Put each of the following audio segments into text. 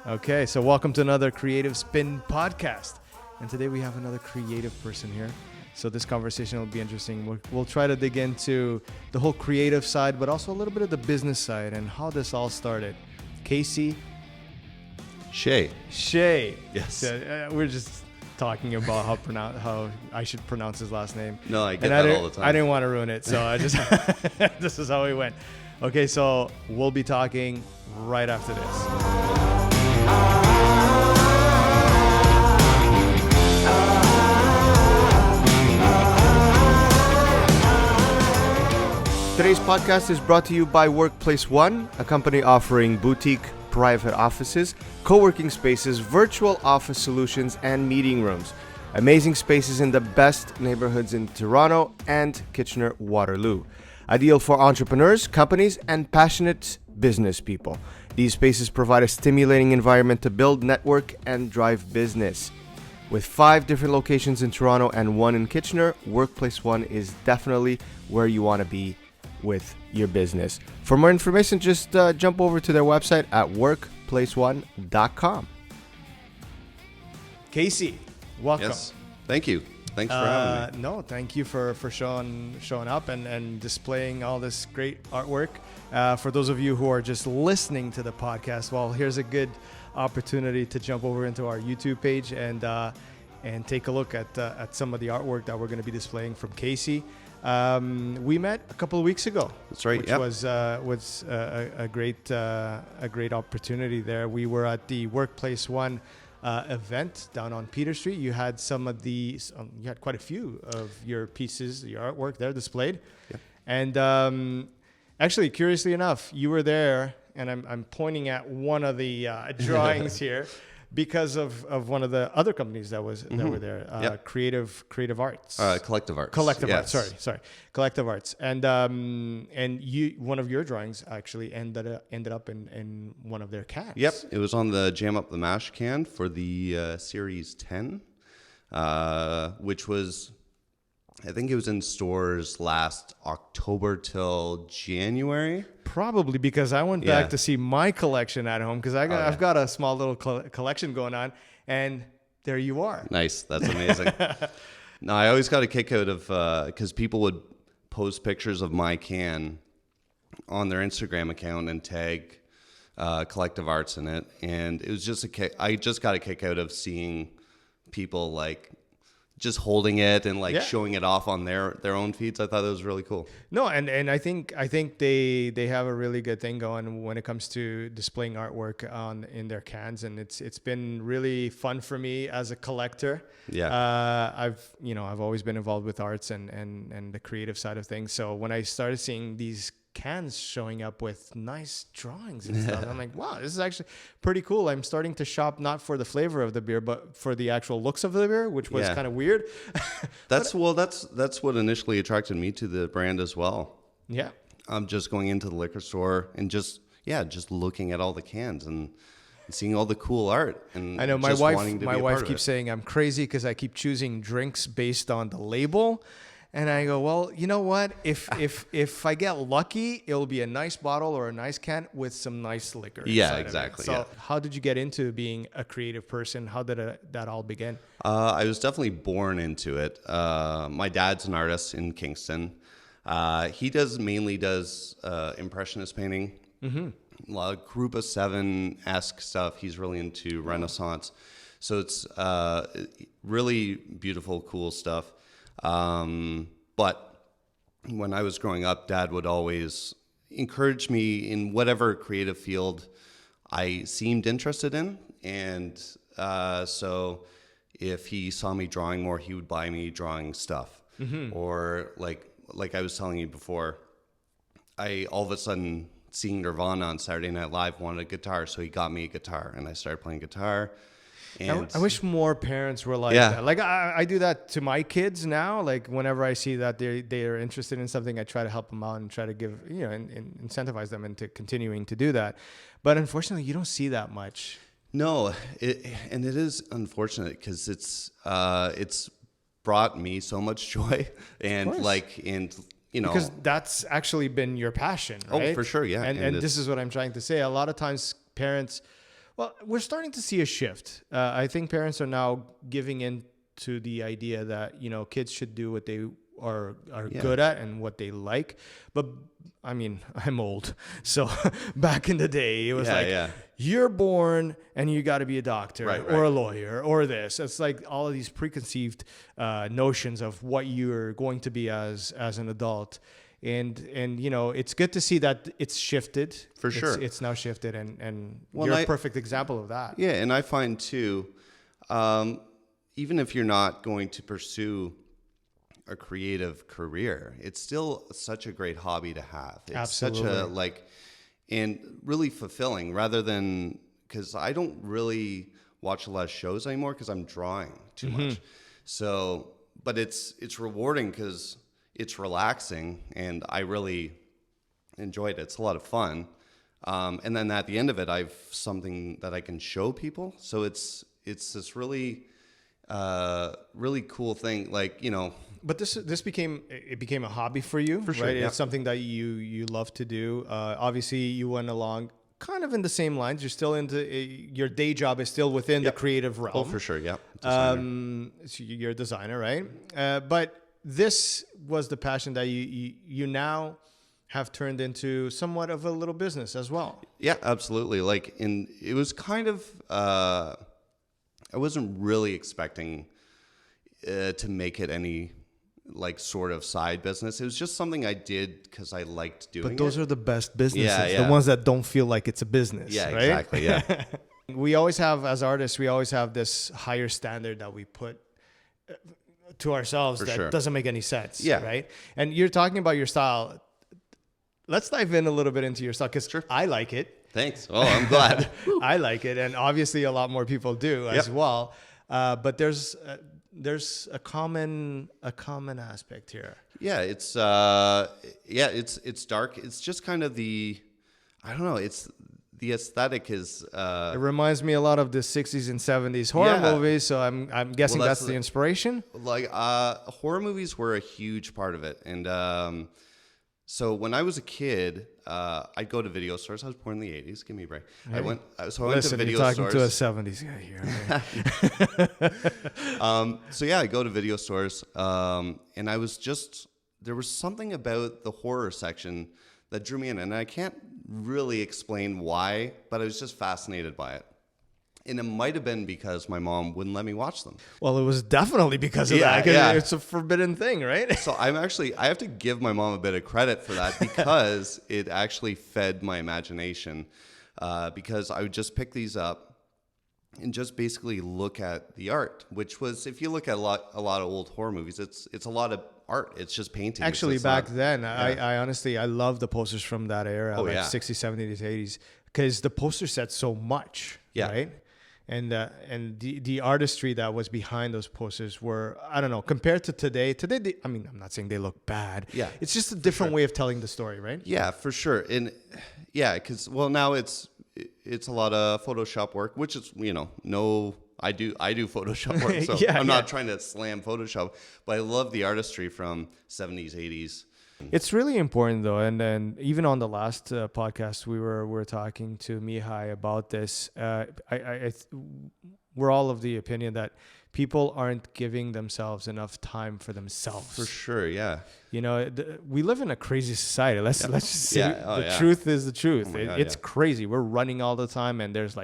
Okay, so welcome to another Creative Spin podcast. And today we have another creative person here. So this conversation will be interesting. We'll try to dig into the whole creative side, but also a little bit of the business side and how this all started. Casey Shea. Yes. So, we're just talking about how I should pronounce his last name. No, I get that all the time. I didn't want to ruin it, so I just this is how we went. Okay, so we'll be talking right after this. Today's podcast is brought to you by Workplace One, a company offering boutique private offices, co-working spaces, virtual office solutions, and meeting rooms. Amazing spaces in the best neighborhoods in Toronto and Kitchener-Waterloo. Ideal for entrepreneurs, companies, and passionate business people. These spaces provide a stimulating environment to build, network, and drive business. With 5 different locations in Toronto and 1 in Kitchener, Workplace One is definitely where you want to be with your business. For more information, just jump over to their website at workplaceone.com. Casey, welcome. Yes, thank you. Thanks for having me. No, thank you for showing up and displaying all this great artwork. For those of you who are just listening to the podcast, well, here's a good opportunity to jump over into our YouTube page and take a look at some of the artwork that we're going to be displaying from Casey. We met a couple of weeks ago. That's right. Which was a great opportunity there. We were at the Workplace One event down on Peter Street. You had you had quite a few of your pieces, your artwork there displayed. Yep. And actually, curiously enough, you were there, and I'm pointing at one of the drawings here. Because of one of the other companies that were there, yep. Creative Arts, Collective Arts, Arts. Sorry, Collective Arts, and one of your drawings actually ended up in one of their cans. Yep, it was on the Jam Up the Mash can for the Series 10, which was, I think it was in stores last October till January. Probably because I went back to see my collection at home because I've got a small little collection going on, and there you are. Nice, that's amazing. No, I always got a kick out of because people would post pictures of my can on their Instagram account and tag Collective Arts in it, and it was just a kick. I just got a kick out of seeing people like just holding it and showing it off on their own feeds. I thought that was really cool. No, and I think they have a really good thing going when it comes to displaying artwork in their cans, and it's been really fun for me as a collector. Yeah. I've always been involved with arts and the creative side of things. So when I started seeing these cans showing up with nice drawings and stuff, I'm like, wow, this is actually pretty cool. I'm starting to shop not for the flavor of the beer, but for the actual looks of the beer, which was kind of weird. That's what initially attracted me to the brand as well. Yeah. I'm just going into the liquor store and just looking at all the cans and seeing all the cool art. And I know my wife keeps saying I'm crazy because I keep choosing drinks based on the label. And I go, well, you know what? If I get lucky, it'll be a nice bottle or a nice can with some nice liquor. Yeah, exactly. So how did you get into being a creative person? How did that all begin? I was definitely born into it. My dad's an artist in Kingston. He mainly does impressionist painting. Mm-hmm. A lot of Group of Seven-esque stuff. He's really into Renaissance. So it's really beautiful, cool stuff. But when I was growing up, Dad would always encourage me in whatever creative field I seemed interested in. And so if he saw me drawing more, he would buy me drawing stuff. Mm-hmm. Or like I was telling you before, I all of a sudden seeing Nirvana on Saturday Night Live wanted a guitar. So he got me a guitar and I started playing guitar. And I wish more parents were like that. Like I do that to my kids now. Like whenever I see that they are interested in something, I try to help them out and try to give and incentivize them into continuing to do that. But unfortunately, you don't see that much. No, it is unfortunate because it's brought me so much joy because that's actually been your passion, right? Oh, for sure, yeah. And this is what I'm trying to say. A lot of times, parents Well, we're starting to see a shift. I think parents are now giving in to the idea that, kids should do what they are good at and what they like. But I mean, I'm old. So back in the day, it was you're born and you got to be a doctor or a lawyer or this. It's like all of these preconceived notions of what you're going to be as an adult. And it's good to see that it's shifted. For sure. It's now shifted, and you're a perfect example of that. Yeah, and I find too, even if you're not going to pursue a creative career, it's still such a great hobby to have. It's Absolutely. Such a and really fulfilling, rather than, because I don't really watch a lot of shows anymore because I'm drawing too much. So, but it's rewarding because it's relaxing, and I really enjoyed it. It's a lot of fun. And then at the end of it, I've something that I can show people. So it's this really, really cool thing. But this became a hobby for you, for sure, right? Yeah. It's something that you love to do. Obviously, you went along kind of in the same lines. You're still into your day job is still within the creative realm. Oh, for sure, yeah. So you're a designer, right? But this was the passion that you now have turned into somewhat of a little business as well. Yeah, absolutely. It was kind of I wasn't really expecting to make it any sort of side business. It was just something I did because I liked doing it. But those are the best businesses, the ones that don't feel like it's a business. Yeah, right? Exactly. Yeah. We always have, as artists, this higher standard that we put to ourselves that doesn't make any sense. Yeah. Right. And you're talking about your style. Let's dive in a little bit into your style, because I like it. Thanks. Oh, I'm glad. I like it, and obviously a lot more people do as well. But there's a common aspect here. Yeah, it's dark. It's just kind of the aesthetic is. It reminds me a lot of the 60s and 70s horror movies. So I'm guessing that's the inspiration. Horror movies were a huge part of it, and so when I was a kid, I'd go to video stores. I was born in the 80s. Give me a break. Hey. I went to video you're stores. Talking to a 70s guy here. So yeah, I go to video stores, and there was something about the horror section that drew me in, and I can't really explain why, but I was just fascinated by it. And it might have been because my mom wouldn't let me watch them. Well, it was definitely because of that. Yeah. It's a forbidden thing, right? So I have to give my mom a bit of credit for that, because it actually fed my imagination. Because I would just pick these up and just basically look at the art, which was, if you look at a lot of old horror movies, it's a lot of art. It's just paintings. Actually, back then, I honestly, I love the posters from that era, 60s, 70s, 80s, because the poster said so much, right? And the artistry that was behind those posters were, I don't know, compared to today, I'm not saying they look bad. Yeah. It's just a different way of telling the story, right? Yeah, for sure. And because, now it's a lot of Photoshop work, which is, I do Photoshop work, so I'm not trying to slam Photoshop, but I love the artistry from 70s, 80s. It's really important, though, and then even on the last podcast, we were talking to Mihai about this. We're all of the opinion that people aren't giving themselves enough time for themselves. For sure, yeah. We live in a crazy society. Let's just say the truth is the truth. Oh it's crazy. We're running all the time, and there's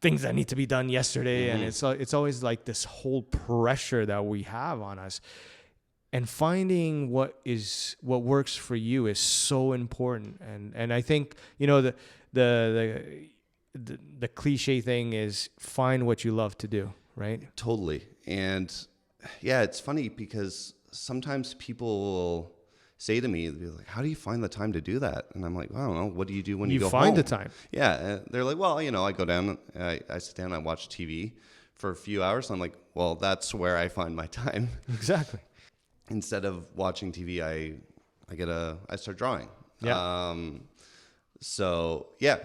things that need to be done yesterday, and it's always this whole pressure that we have on us. And finding what works for you is so important. And I think, the cliche thing is find what you love to do, right? Totally. And yeah, it's funny because sometimes people will say to me, they'll be like, how do you find the time to do that? And I'm like, I don't know. What do you do when you go home? You find the time. Yeah. They're like, well, I go down, I sit down, I watch TV for a few hours. And I'm like, well, that's where I find my time. Exactly. Instead of watching TV, I start drawing. Yeah. So yeah,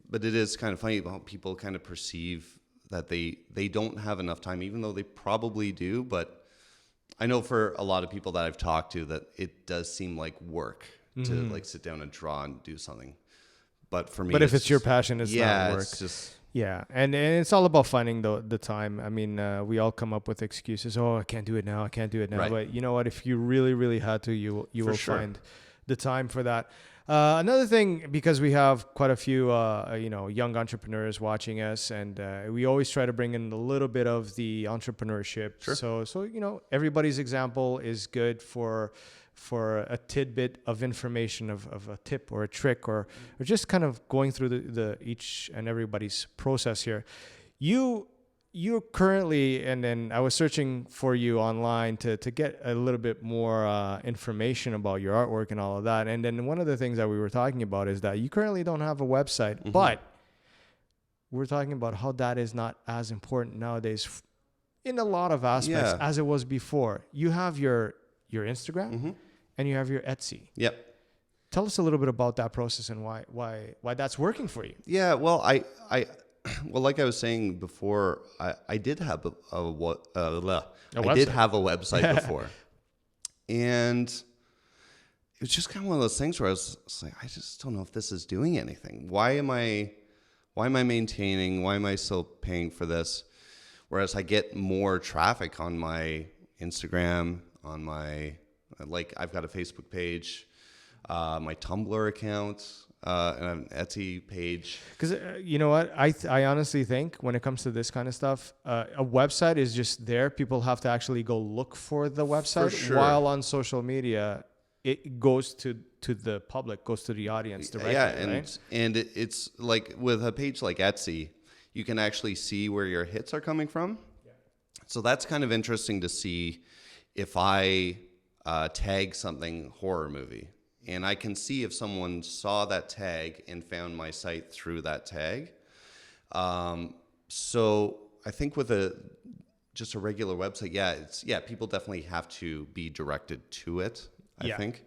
but it is kind of funny how people kind of perceive that they don't have enough time, even though they probably do. But I know for a lot of people that I've talked to that it does seem like work to sit down and draw and do something. But for me, But if it's your passion, it's not work. It's just Yeah, and it's all about finding the time. I mean, we all come up with excuses. Oh, I can't do it now. I can't do it now. Right. But you know what? If you really, really had to, you will sure. find the time for that. Another thing, because we have quite a few, young entrepreneurs watching us, and we always try to bring in a little bit of the entrepreneurship. Sure. So everybody's example is good for a tidbit of information of a tip or a trick or just kind of going through the each and everybody's process here. You're currently, and then I was searching for you online to get a little bit more information about your artwork and all of that. And then one of the things that we were talking about is that you currently don't have a website, but we're talking about how that is not as important nowadays in a lot of aspects as it was before. You have your Instagram and you have your Etsy. Yep. Tell us a little bit about that process and why that's working for you. Yeah, well, well, like I was saying before, I did have a website before, and it was just kind of one of those things where I was like, I just don't know if this is doing anything. Why am I maintaining? Why am I still paying for this? Whereas I get more traffic on my Instagram, on my I've got a Facebook page, my Tumblr account. And an Etsy page. Because you know what? I honestly think when it comes to this kind of stuff, a website is just there. People have to actually go look for the website. For sure. While on social media, it goes to the public, goes to the audience directly. Yeah, and right? it's like with a page like Etsy, you can actually see where your hits are coming from. Yeah. So that's kind of interesting to see if I tag something horror movie. And I can see if someone saw that tag and found my site through that tag. So I think with just a regular website, people definitely have to be directed to it. I think,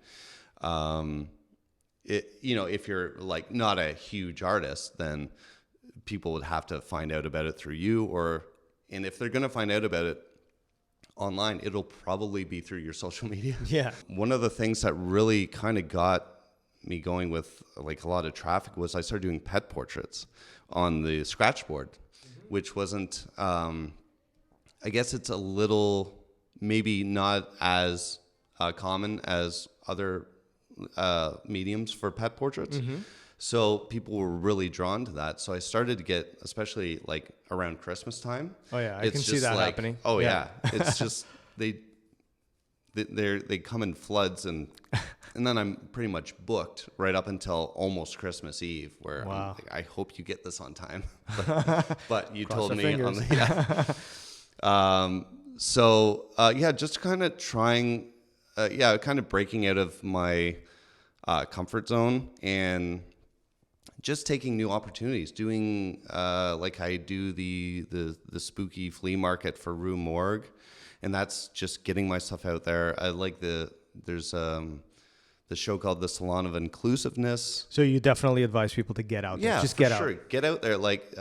if you're like not a huge artist, then people would have to find out about it through you, and if they're going to find out about it online, it'll probably be through your social media. Yeah. One of the things that really kind of got me going with like a lot of traffic was I started doing pet portraits on the scratch board, which wasn't, I guess it's a little, maybe not as common as other mediums for pet portraits. So people were really drawn to that. So I started to get, especially like around Christmas time. Oh yeah, I can see that happening. Oh yeah, it's just they come in floods, and then I'm pretty much booked right up until almost Christmas Eve. Where I'm like, I hope you get this on time, but you told me on the just kind of trying, kind of breaking out of my comfort zone and just taking new opportunities, doing like I do the spooky flea market for Rue Morgue, and that's just getting my stuff out there. I like there's the show called The Salon of Inclusiveness. So you definitely advise people to get out there. Yeah, just get sure. out. Get out there. Like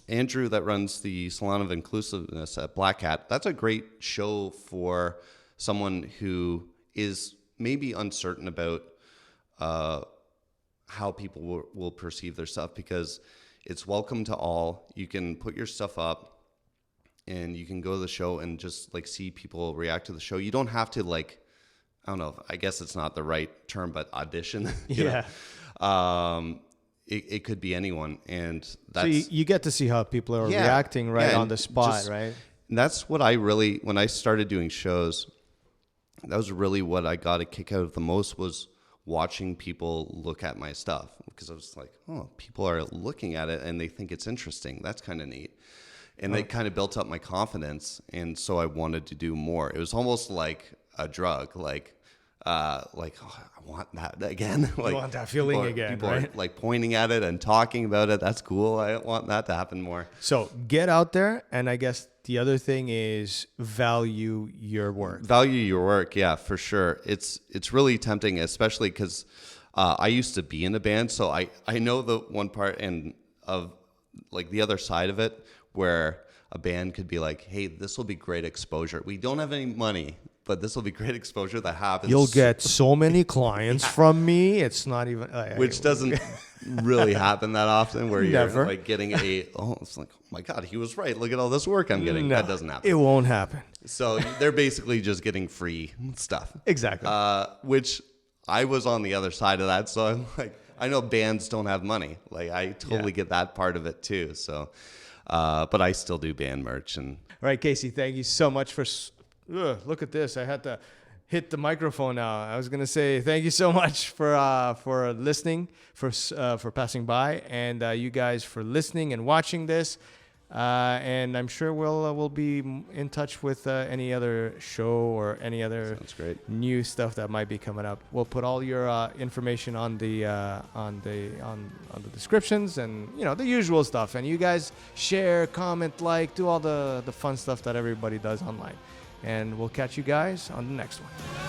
Andrew that runs the Salon of Inclusiveness at Black Hat, that's a great show for someone who is maybe uncertain about how people will perceive their stuff, because it's welcome to all. You can put your stuff up and you can go to the show and just like see people react to the show. You don't have to like, I don't know, I guess it's not the right term, but audition. Yeah. It could be anyone. And that's... So you get to see how people are reacting on the spot, right? And that's what when I started doing shows, that was really what I got a kick out of the most, was watching people look at my stuff, because I was like, oh, people are looking at it and they think it's interesting. That's kind of neat. And it kind of built up my confidence. And so I wanted to do more. It was almost like a drug, oh, I want that again. You want that feeling again, people right? are like pointing at it and talking about it. That's cool. I want that to happen more. So get out there. And I guess the other thing is value your work. Value your work. Yeah, for sure. It's really tempting, especially because I used to be in a band. So I know the one part and of like the other side of it, where a band could be like, hey, this will be great exposure. We don't have any money, but this will be great exposure that happens. You'll get so many clients from me. It's not even which doesn't really happen that often, where you're Never. like getting it's like, oh my God, he was right. Look at all this work I'm getting. No, That doesn't happen. It won't happen. So they're basically just getting free stuff. Exactly. Which I was on the other side of that. So I'm like, I know bands don't have money. Like, I totally get that part of it too. So, but I still do band merch. And All right, Casey, thank you so much for... look at this. I had to hit the microphone now. I was going to say thank you so much for listening, for passing by, and you guys for listening and watching this. And I'm sure we'll be in touch with any other show or any other sounds great. new stuff that might be coming up. We'll put all your information on the descriptions and the usual stuff. And you guys share, comment, like, do all the fun stuff that everybody does online. And we'll catch you guys on the next one.